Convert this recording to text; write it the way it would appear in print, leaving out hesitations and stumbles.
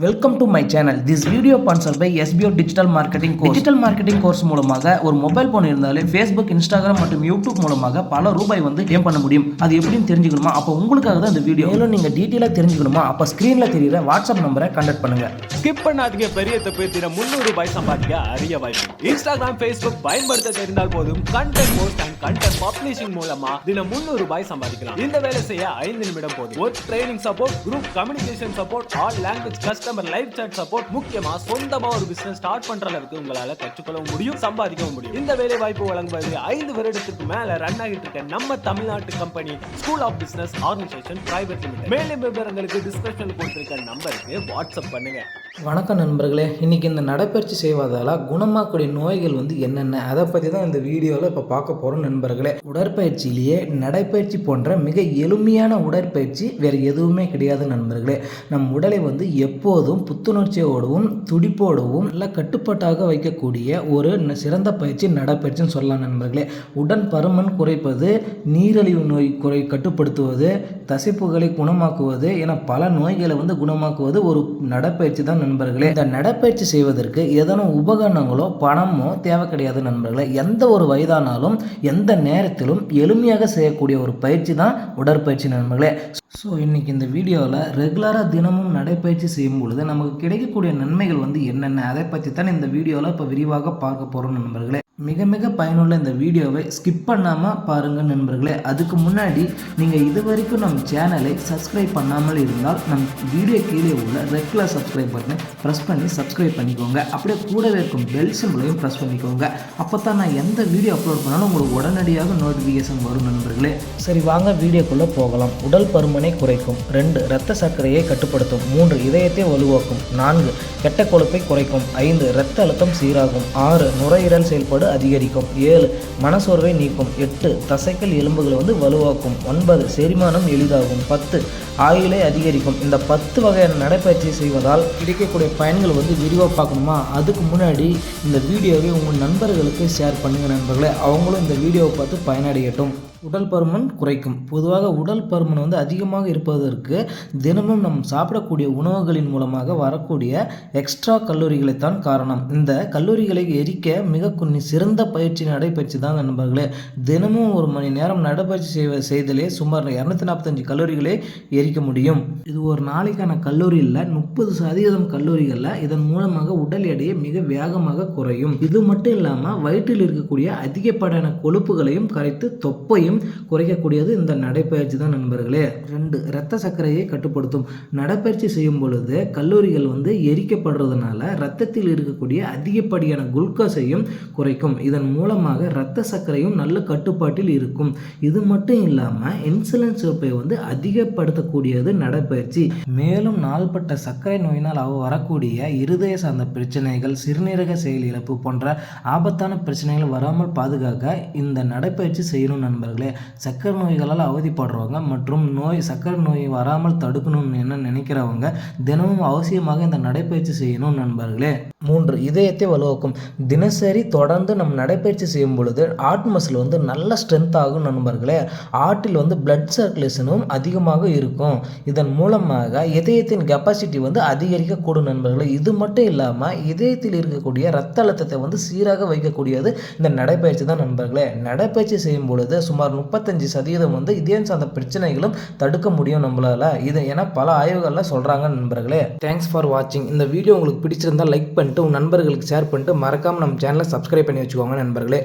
Welcome to my channel. This video sponsored by SBO digital marketing course. Digital marketing course மூலமாக ஒரு mobile phone இருந்தாலே Facebook, Instagram மற்றும் YouTube மூலமாக பல ரூபாய் ஏன் பண்ண முடியும். அது எப்படின்னு தெரிஞ்சுக்கணுமா? அப்போ உங்களுக்காக தான் இந்த வீடியோ. மேலும் நீங்க டீட்டெயிலாக தெரிஞ்சுக்கணுமா? அப்போ ஸ்கிரீன்ல தெரியுற வாட்ஸ்அப் நம்பரை கான்டாக்ட் பண்ணுங்க. ஸ்கிப் பண்ணாதீங்க. பெரிய தப்பு தின 300 ரூபாய் சம்பாதிக்க அரிய வாய்ப்பு. இன்ஸ்டாகிராம், ஃபேஸ்புக் பயன்படுத்த தெரிந்தால் போதும் content post and content publishing மூலமா தினம் 300 ரூபாய் சம்பாதிக்கலாம். இந்த வேலை செய்ய 5 நிமிடம் போதும். Work training support, group communication support, all language customer live chat support, முக்கியமா சொந்தமா ஒரு பிசினஸ் ஸ்டார்ட் பண்ற அளவுக்கு உங்களால கற்றுக்கொள்ளவும் முடியும், சம்பாதிக்கவும் முடியும். இந்த வேலை வாய்ப்பு வழங்குவது 5 வருடத்துக்கு மேல ரன் ஆகிட்டு இருக்க நம்ம தமிழ்நாட்டு company school of business organisation private limited. மேலும் விவரங்களுக்கு டிஸ்கிரிப்ஷன்ல கொடுத்திருக்க நம்பருக்கு வாட்ஸ்அப் பண்ணுங்க. வணக்கம் நண்பர்களே. இன்னைக்கு இந்த நடைப்பயிற்சி செய்வதால் குணமாக்கக்கூடிய நோய்கள் என்னென்ன, அதை பற்றி தான் இந்த வீடியோவில் இப்போ பார்க்க போகிறோம் நண்பர்களே. உடற்பயிற்சியிலேயே நடைப்பயிற்சி போன்ற மிக எளிமையான உடற்பயிற்சி வேறு எதுவுமே கிடையாது நண்பர்களே. நம் உடலை எப்போதும் புத்துணர்ச்சியோடவும் துடிப்போடவும் நல்ல கட்டுப்பாட்டாக வைக்கக்கூடிய ஒரு சிறந்த பயிற்சி நடைப்பயிற்சின்னு சொல்லலாம் நண்பர்களே. உடன் பருமன் குறைப்பது, நீரிழிவு நோய் கட்டுப்படுத்துவது, தசைப்புகளை குணமாக்குவது என பல நோய்களை குணமாக்குவது ஒரு நடைப்பயிற்சி தான் நண்பர்களே. இந்த நடைப்பயிற்சி செய்வதற்கு ஏதேனும் உபகரணங்களோ பணமோ தேவை கிடையாது நண்பர்களே. எந்த ஒரு வயதானாலும் எந்த நேரத்திலும் எளிமையாக செய்யக்கூடிய ஒரு பயிற்சி தான் உடற்பயிற்சி நண்பர்களே. ஸோ இன்றைக்கி இந்த வீடியோவில் ரெகுலராக தினமும் நடைப்பயிற்சி செய்யும் பொழுது நமக்கு கிடைக்கக்கூடிய நன்மைகள் என்னென்ன, அதை பற்றி தான் இந்த வீடியோவில் இப்போ விரிவாக பார்க்க போகிறோம் நண்பர்களே. மிக மிக பயனுள்ள இந்த வீடியோவை ஸ்கிப் பண்ணாமல் பாருங்கள் நண்பர்களே. அதுக்கு முன்னாடி நீங்கள் இது வரைக்கும் நம்ம சேனலை சப்ஸ்கிரைப் பண்ணாமல் இருந்தால் நம் வீடியோ கீழே உள்ள ரெட் கலர் சப்ஸ்கிரைப் பட்டனை ப்ரெஸ் பண்ணி சப்ஸ்கிரைப் பண்ணிக்கோங்க. அப்படியே கூடவே இருக்கும் பெல் சிம்பிளையும் ப்ரெஸ் பண்ணிக்கோங்க. அப்போ தான் நான் எந்த வீடியோ அப்லோட் பண்ணாலும் உங்களுக்கு உடனடியாக நோட்டிஃபிகேஷன் வரும் நண்பர்களே. சரி வாங்க வீடியோக்குள்ளே போகலாம். உடல் பருமனை குறைக்கும். 2 இரத்த சர்க்கரையை கட்டுப்படுத்தும். 3 இதயத்தை வலுவாக்கும். 4 கெட்ட கொழுப்பை குறைக்கும். 5 இரத்த அழுத்தம் சீராகும். 6 நுரையீரல் செயல்பாடு அதிகரிக்கும். 7 மனசோர்வை நீக்கும். 8 தசைகள் எலும்புகளை வலுவாக்கும். 9 செரிமானம் எளிதாகும். 10 ஆயுளை அதிகரிக்கும். இந்த 10 வகையான நடைப்பயிற்சி செய்வதால் கிடைக்கக்கூடிய பயன்கள் விரிவாக பார்க்கணுமா? அதுக்கு முன்னாடி இந்த வீடியோவை உங்கள் நண்பர்களுக்கு ஷேர் பண்ணுங்கள் நண்பர்களே. அவங்களும் இந்த வீடியோவை பார்த்து பயனடையட்டும். உடல் பருமன் குறைக்கும். பொதுவாக உடல் பருமன் அதிகமாக இருப்பதற்கு தினமும் நம் சாப்பிடக்கூடிய உணவுகளின் மூலமாக வரக்கூடிய எக்ஸ்ட்ரா கல்லூரிகளைத்தான் காரணம். இந்த கல்லூரிகளை எரிக்க மிக சிறந்த பயிற்சி நடைப்பயிற்சி தான் நண்பர்களே. தினமும் 1 மணி நேரம் நடைப்பயிற்சி செய்தலே சுமார் 245 கல்லூரிகளை எரிக்க முடியும். இது ஒரு நாளைக்கான கல்லூரியில் 30% கல்லூரிகளில் இதன் மூலமாக உடல் எடையை மிக வேகமாக குறையும். இது மட்டும் இல்லாமல் வயிற்றில் இருக்கக்கூடிய அதிகப்படியான கொழுப்புகளையும் கரைத்து தொப்பையும் குறைக்கக்கூடியது இந்த நடைப்பயிற்சி தான் நண்பர்களே. 2 இரத்த சர்க்கரையை கட்டுப்படுத்தும். நடைப்பயிற்சி செய்யும் பொழுது கல்லூரிகள் எரிக்கப்படுறதுனால இரத்தத்தில் இருக்கக்கூடிய அதிகப்படியான குளுக்கோஸையும் குறைக்கும். இதன் மூலமாக இரத்த சர்க்கரையும் நல்ல கட்டுப்பாட்டில் இருக்கும். இது மட்டும் இல்லாமல் இன்சுலின் சுரப்பை அதிகப்படுத்தக்கூடியது நடைப்பயிற்சி. மேலும் நாள்பட்ட சர்க்கரை நோயினால் வரக்கூடிய இருதய சார்ந்த பிரச்சனைகள், சிறுநீரக செயலிழப்பு போன்ற ஆபத்தான பிரச்சனைகள் வராமல் பாதுகாக்க இந்த நடைப்பயிற்சி செய்யணும் நண்பர்களே. சர்க்கரை நோய்களால் அவதிப்படுறவங்க மற்றும் சர்க்கரை நோய் வராமல் தடுக்கணும்னு நினைக்கிறவங்க தினமும் அவசியமாக இந்த நடைப்பயிற்சி செய்யணும் நண்பர்களே. 3 இதயத்தை வலுவாக்கும். தினசரி தொடர்ந்து நம் நடைப்பயிற்சி செய்யும் பொழுது ஹார்ட் மசில் நல்ல ஸ்ட்ரென்த் ஆகும் நண்பர்களே. ஹார்ட்டில் பிளட் சர்க்குலேஷனும் அதிகமாக இருக்கும். இதன் மூலமாக இதயத்தின் கெப்பாசிட்டி அதிகரிக்கக்கூடும் நண்பர்களே. இது மட்டும் இல்லாமல் இதயத்தில் இருக்கக்கூடிய இரத்த அழுத்தத்தை சீராக வைக்கக்கூடியது இந்த நடைப்பயிற்சி தான் நண்பர்களே. நடைப்பயிற்சி செய்யும் பொழுது சுமார் 35% இதயம் சார்ந்த பிரச்சனைகளும் தடுக்க முடியும் நம்மளால. இது என பல ஆய்வுகளில் சொல்றாங்க நண்பர்களே. தேங்க்ஸ் ஃபார் வாட்சிங். இந்த வீடியோ உங்களுக்கு பிடிச்சிருந்தா லைக் பண்ணிட்டு உங்க நண்பர்களுக்கு ஷேர் பண்ணிட்டு மறக்காம நம்ம சேனலை சப்ஸ்கிரைப் பண்ணி வச்சுக்கோங்க நண்பர்களே.